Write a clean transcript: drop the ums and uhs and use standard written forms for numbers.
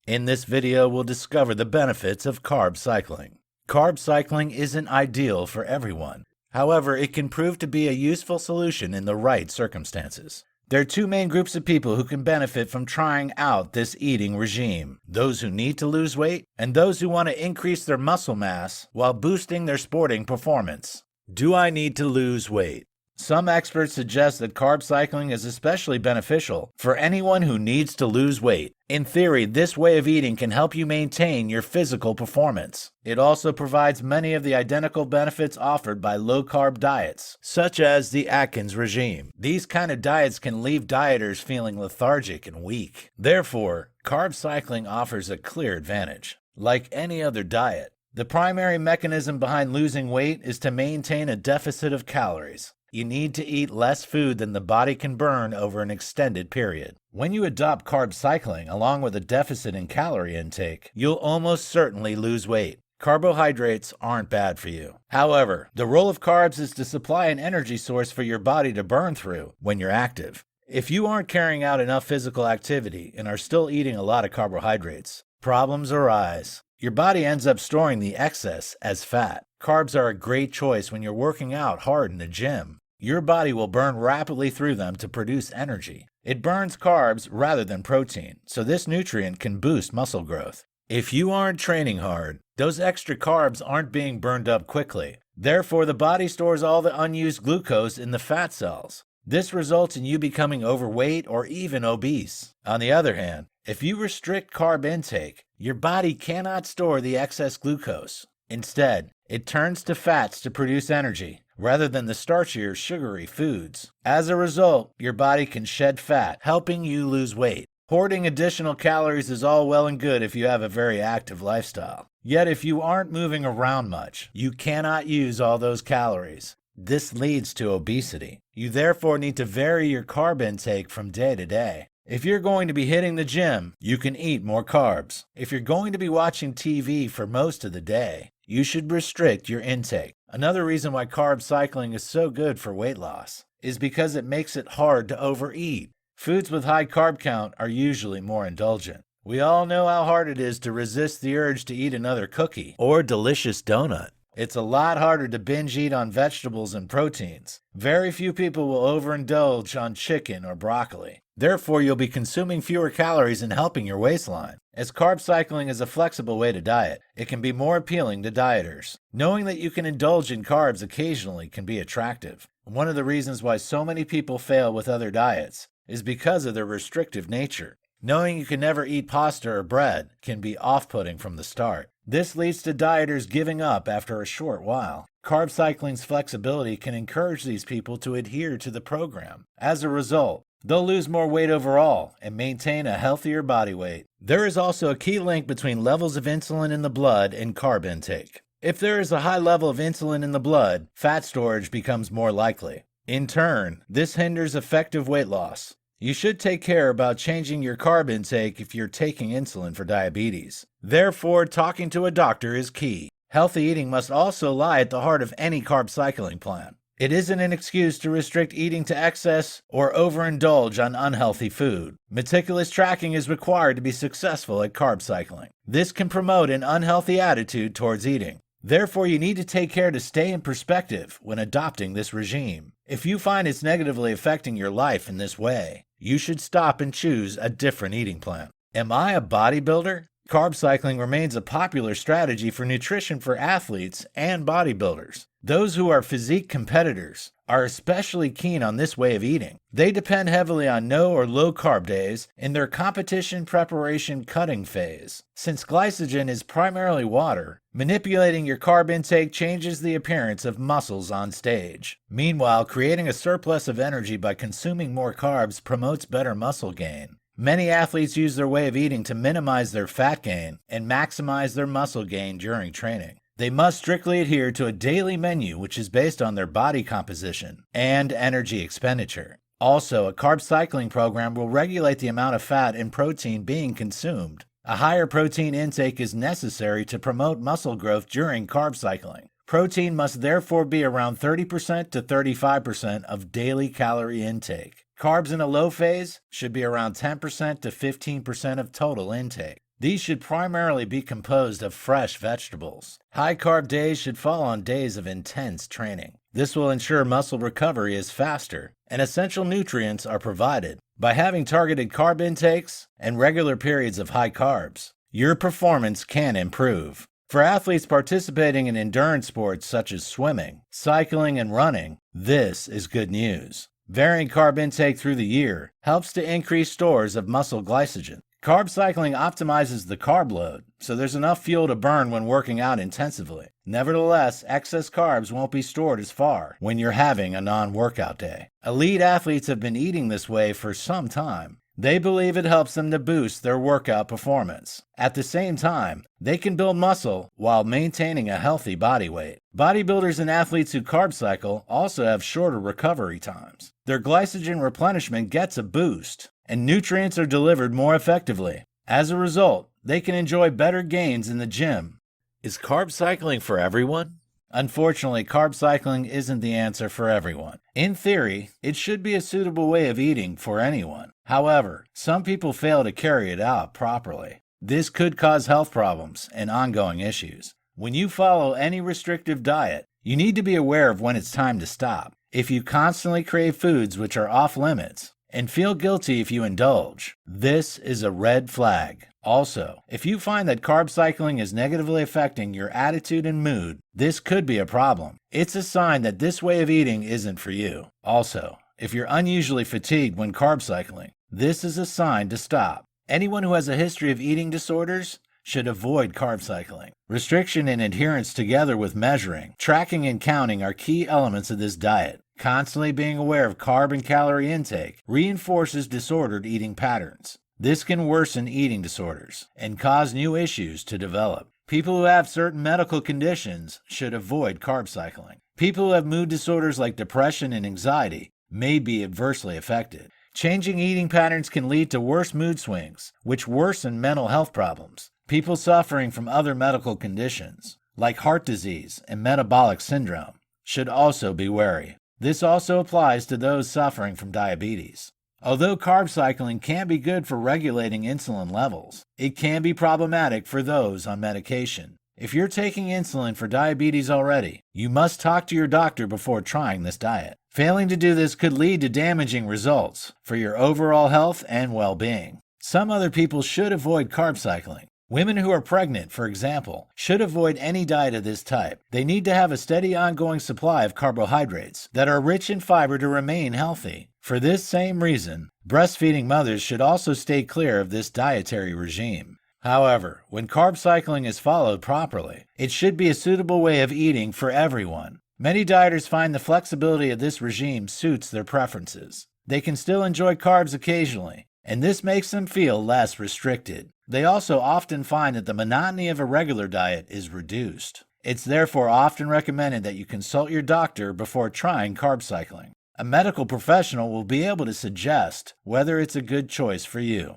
In this video, we'll discover the benefits of carb cycling. Carb cycling isn't ideal for everyone. However, it can prove to be a useful solution in the right circumstances. There are two main groups of people who can benefit from trying out this eating regime: those who need to lose weight and those who want to increase their muscle mass while boosting their sporting performance. Do I need to lose weight? Some experts suggest that carb cycling is especially beneficial for anyone who needs to lose weight. In theory, this way of eating can help you maintain your physical performance. It also provides many of the identical benefits offered by low-carb diets, such as the Atkins regime. These kind of diets can leave dieters feeling lethargic and weak. Therefore, carb cycling offers a clear advantage. Like any other diet, the primary mechanism behind losing weight is to maintain a deficit of calories. You need to eat less food than the body can burn over an extended period. When you adopt carb cycling along with a deficit in calorie intake, you'll almost certainly lose weight. Carbohydrates aren't bad for you. However, the role of carbs is to supply an energy source for your body to burn through when you're active. If you aren't carrying out enough physical activity and are still eating a lot of carbohydrates, problems arise. Your body ends up storing the excess as fat. Carbs are a great choice when you're working out hard in the gym. Your body will burn rapidly through them to produce energy. It burns carbs rather than protein, so this nutrient can boost muscle growth. If you aren't training hard, those extra carbs aren't being burned up quickly. Therefore, the body stores all the unused glucose in the fat cells. This results in you becoming overweight or even obese. On the other hand, if you restrict carb intake, your body cannot store the excess glucose. Instead, it turns to fats to produce energy, rather than the starchier, sugary foods. As a result, your body can shed fat, helping you lose weight. Hoarding additional calories is all well and good if you have a very active lifestyle. Yet if you aren't moving around much, you cannot use all those calories. This leads to obesity. You therefore need to vary your carb intake from day to day. If you're going to be hitting the gym, you can eat more carbs. If you're going to be watching TV for most of the day, you should restrict your intake. Another reason why carb cycling is so good for weight loss is because it makes it hard to overeat. Foods with high carb count are usually more indulgent. We all know how hard it is to resist the urge to eat another cookie or delicious donut. It's a lot harder to binge eat on vegetables and proteins. Very few people will overindulge on chicken or broccoli. Therefore, you'll be consuming fewer calories and helping your waistline. As carb cycling is a flexible way to diet, it can be more appealing to dieters. Knowing that you can indulge in carbs occasionally can be attractive. One of the reasons why so many people fail with other diets is because of their restrictive nature. Knowing you can never eat pasta or bread can be off-putting from the start. This leads to dieters giving up after a short while. Carb cycling's flexibility can encourage these people to adhere to the program. As a result, they'll lose more weight overall and maintain a healthier body weight. There is also a key link between levels of insulin in the blood and carb intake. If there is a high level of insulin in the blood, fat storage becomes more likely. In turn, this hinders effective weight loss. You should take care about changing your carb intake if you're taking insulin for diabetes. Therefore, talking to a doctor is key. Healthy eating must also lie at the heart of any carb cycling plan. It isn't an excuse to restrict eating to excess or overindulge on unhealthy food. Meticulous tracking is required to be successful at carb cycling. This can promote an unhealthy attitude towards eating. Therefore, you need to take care to stay in perspective when adopting this regime. If you find it's negatively affecting your life in this way, you should stop and choose a different eating plan. Am I a bodybuilder? Carb cycling remains a popular strategy for nutrition for athletes and bodybuilders. Those who are physique competitors are especially keen on this way of eating. They depend heavily on no or low carb days in their competition preparation cutting phase. Since glycogen is primarily water, manipulating your carb intake changes the appearance of muscles on stage. Meanwhile, creating a surplus of energy by consuming more carbs promotes better muscle gain. Many athletes use their way of eating to minimize their fat gain and maximize their muscle gain during training. They must strictly adhere to a daily menu which is based on their body composition and energy expenditure. Also, a carb cycling program will regulate the amount of fat and protein being consumed. A higher protein intake is necessary to promote muscle growth during carb cycling. Protein must therefore be around 30% to 35% of daily calorie intake. Carbs in a low phase should be around 10% to 15% of total intake. These should primarily be composed of fresh vegetables. High-carb days should fall on days of intense training. This will ensure muscle recovery is faster, and essential nutrients are provided. By having targeted carb intakes and regular periods of high carbs, your performance can improve. For athletes participating in endurance sports such as swimming, cycling, and running, this is good news. Varying carb intake through the year helps to increase stores of muscle glycogen. Carb cycling optimizes the carb load, so there's enough fuel to burn when working out intensively. Nevertheless, excess carbs won't be stored as far when you're having a non-workout day. Elite athletes have been eating this way for some time. They believe it helps them to boost their workout performance. At the same time, they can build muscle while maintaining a healthy body weight. Bodybuilders and athletes who carb cycle also have shorter recovery times. Their glycogen replenishment gets a boost, and nutrients are delivered more effectively. As a result, they can enjoy better gains in the gym. Is carb cycling for everyone? Unfortunately, carb cycling isn't the answer for everyone. In theory, it should be a suitable way of eating for anyone. However, some people fail to carry it out properly. This could cause health problems and ongoing issues. When you follow any restrictive diet, you need to be aware of when it's time to stop. If you constantly crave foods which are off limits, and feel guilty if you indulge, this is a red flag. Also, if you find that carb cycling is negatively affecting your attitude and mood, this could be a problem. It's a sign that this way of eating isn't for you. Also, if you're unusually fatigued when carb cycling, this is a sign to stop. Anyone who has a history of eating disorders should avoid carb cycling. Restriction and adherence together with measuring, tracking, and counting are key elements of this diet. Constantly being aware of carb and calorie intake reinforces disordered eating patterns. This can worsen eating disorders and cause new issues to develop. People who have certain medical conditions should avoid carb cycling. People who have mood disorders like depression and anxiety may be adversely affected. Changing eating patterns can lead to worse mood swings, which worsen mental health problems. People suffering from other medical conditions, like heart disease and metabolic syndrome, should also be wary. This also applies to those suffering from diabetes. Although carb cycling can be good for regulating insulin levels, it can be problematic for those on medication. If you're taking insulin for diabetes already, you must talk to your doctor before trying this diet. Failing to do this could lead to damaging results for your overall health and well-being. Some other people should avoid carb cycling. Women who are pregnant, for example, should avoid any diet of this type. They need to have a steady ongoing supply of carbohydrates that are rich in fiber to remain healthy. For this same reason, breastfeeding mothers should also stay clear of this dietary regime. However, when carb cycling is followed properly, it should be a suitable way of eating for everyone. Many dieters find the flexibility of this regime suits their preferences. They can still enjoy carbs occasionally, and this makes them feel less restricted. They also often find that the monotony of a regular diet is reduced. It's therefore often recommended that you consult your doctor before trying carb cycling. A medical professional will be able to suggest whether it's a good choice for you.